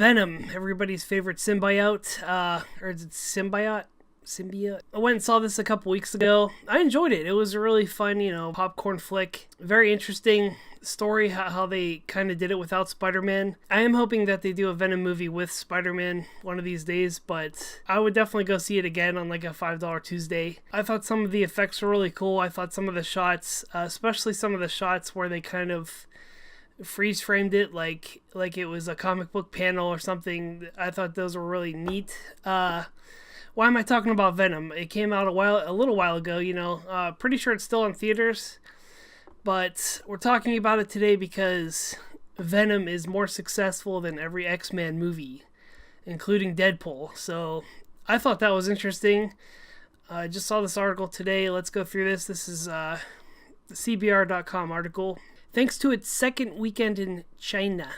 Venom, everybody's favorite symbiote, or is it symbiote? Symbiote. I went and saw this a couple weeks ago. I enjoyed it. It was a really fun, popcorn flick. Very interesting story, how they kind of did it without Spider-Man. I am hoping that they do a Venom movie with Spider-Man one of these days, but I would definitely go see it again on like a $5 Tuesday. I thought some of the effects were really cool. I thought some of the shots, especially some of the shots where they kind of freeze framed it like it was a comic book panel or something. I thought those were really neat. Why am I talking about Venom? It came out a little while ago, pretty sure it's still in theaters, but we're talking about it today because Venom is more successful than every X-Men movie, including Deadpool. So I thought that was interesting. I just saw this article today. Let's go through this. This is the CBR.com article. Thanks to its second weekend in China,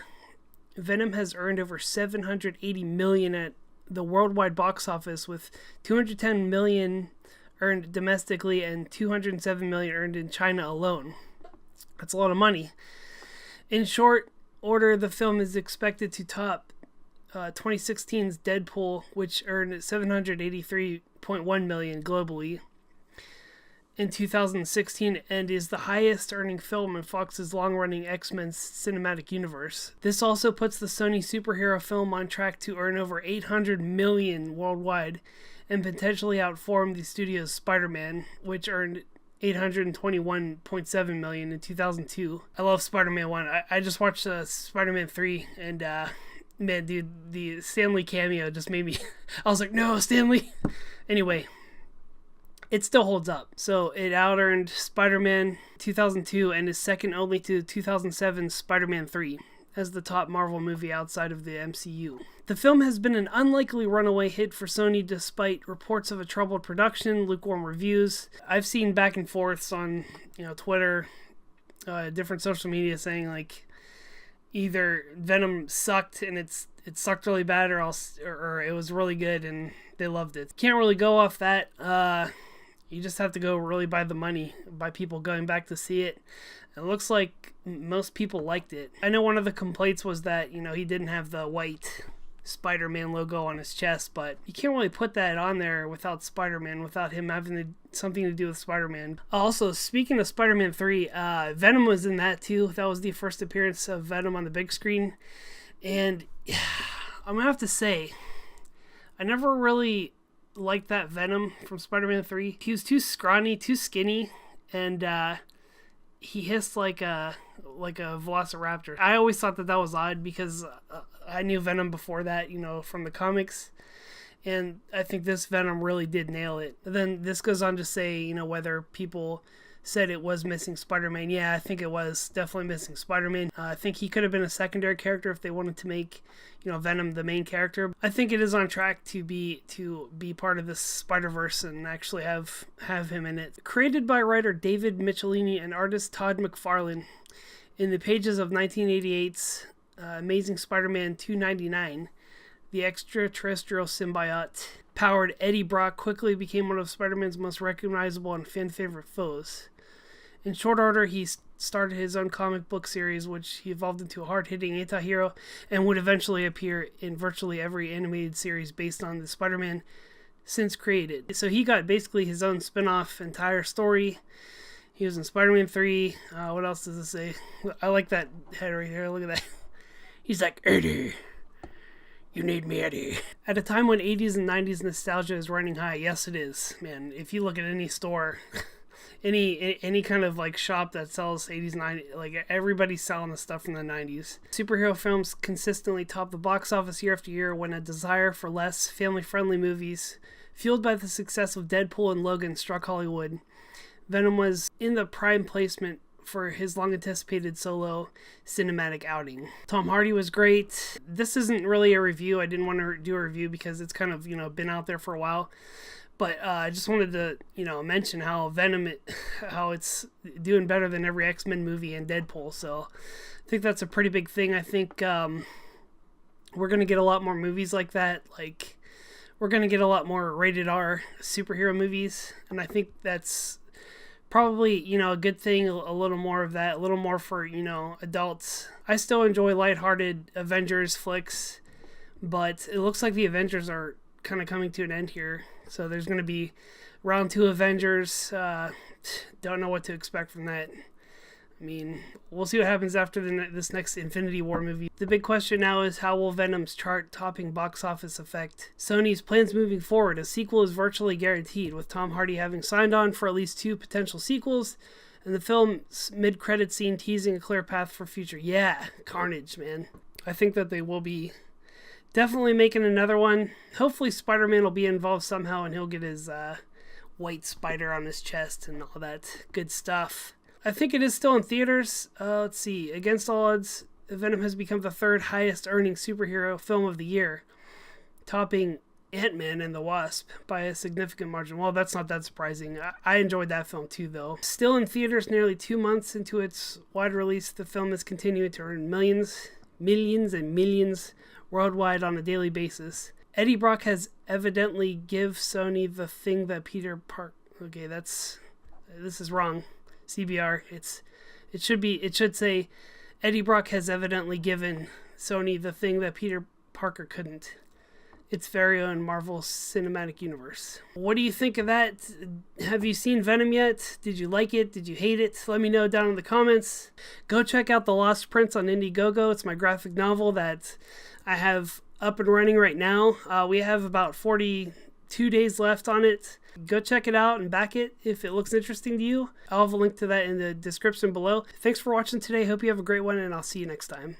Venom has earned over $780 million at the worldwide box office, with $210 million earned domestically and $207 million earned in China alone. That's a lot of money. In short order, the film is expected to top 2016's Deadpool, which earned $783.1 million globally in 2016 and is the highest earning film in Fox's long-running X-Men cinematic universe. This also puts the Sony superhero film on track to earn over $800 million worldwide and potentially outperform the studio's Spider-Man, which earned $821.7 million in 2002. I love Spider-Man 1. I just watched Spider-Man 3 and man, dude, the Stan Lee cameo just made me I was like, no, Stan Lee. Anyway, it still holds up. So it out-earned Spider-Man 2002 and is second only to 2007's Spider-Man 3 as the top Marvel movie outside of the MCU. The film has been an unlikely runaway hit for Sony despite reports of a troubled production, lukewarm reviews. I've seen back and forths on Twitter, different social media saying like either Venom sucked and it sucked really bad or it was really good and they loved it. Can't really go off that. You just have to go really by the money, by people going back to see it. It looks like most people liked it. I know one of the complaints was that, he didn't have the white Spider-Man logo on his chest, but you can't really put that on there without Spider-Man, without him having something to do with Spider-Man. Also, speaking of Spider-Man 3, Venom was in that too. That was the first appearance of Venom on the big screen. And I'm going to have to say, I never really liked that Venom from Spider-Man 3. He was too scrawny, too skinny, and he hissed like a velociraptor. I always thought that was odd because I knew Venom before that, from the comics, and I think this Venom really did nail it. Then this goes on to say, whether people said it was missing Spider-Man. Yeah, I think it was definitely missing Spider-Man. I think he could have been a secondary character if they wanted to make, Venom the main character. I think it is on track to be part of this Spider-Verse and actually have him in it. Created by writer David Michelinie and artist Todd McFarlane, in the pages of 1988's Amazing Spider-Man 299, the extraterrestrial symbiote powered Eddie Brock quickly became one of Spider-Man's most recognizable and fan-favorite foes. In short order, he started his own comic book series, which he evolved into a hard-hitting anti-hero and would eventually appear in virtually every animated series based on the Spider-Man since created. So he got basically his own spin-off entire story. He was in Spider-Man 3. What else does it say? I like that head right here. Look at that. He's like, Eddie, you need me, Eddie. At a time when 80s and 90s nostalgia is running high, yes it is. Man, if you look at any store, any kind of like shop that sells 80s, 90s, like everybody's selling the stuff from the 90s. Superhero films consistently top the box office year after year when a desire for less family-friendly movies, fueled by the success of Deadpool and Logan, struck Hollywood. Venom was in the prime placement for his long-anticipated solo cinematic outing. Tom Hardy was great. This isn't really a review. I didn't want to do a review because it's kind of, been out there for a while. But I just wanted to, mention how Venom, how it's doing better than every X-Men movie and Deadpool. So I think that's a pretty big thing. I think we're going to get a lot more movies like that. Like, we're going to get a lot more rated R superhero movies. And I think that's probably, a good thing, a little more of that, a little more for, adults. I still enjoy lighthearted Avengers flicks. But it looks like the Avengers are kind of coming to an end here. So there's going to be round 2 Avengers. Don't know what to expect from that. I mean, we'll see what happens after this next Infinity War movie. The big question now is, how will Venom's chart-topping box office affect Sony's plans moving forward? A sequel is virtually guaranteed, with Tom Hardy having signed on for at least 2 potential sequels, and the film's mid-credit scene teasing a clear path for future. Yeah, Carnage, man. I think that they will be definitely making another one. Hopefully Spider-Man will be involved somehow, and he'll get his white spider on his chest and all that good stuff. I think it is still in theaters. Let's see. Against all odds, Venom has become the 3rd highest earning superhero film of the year, topping Ant-Man and the Wasp by a significant margin. Well, that's not that surprising. I enjoyed that film too, though. Still in theaters nearly 2 months into its wide release, the film is continuing to earn millions and millions worldwide on a daily basis. Eddie Brock has evidently give Sony the thing that Peter Parker... Okay, this is wrong. CBR. It should say Eddie Brock has evidently given Sony the thing that Peter Parker couldn't. Its very own Marvel Cinematic Universe. What do you think of that? Have you seen Venom yet? Did you like it? Did you hate it? Let me know down in the comments. Go check out The Lost Prince on Indiegogo. It's my graphic novel that I have up and running right now. We have about 42 days left on it. Go check it out and back it if it looks interesting to you. I'll have a link to that in the description below. Thanks for watching today. Hope you have a great one, and I'll see you next time.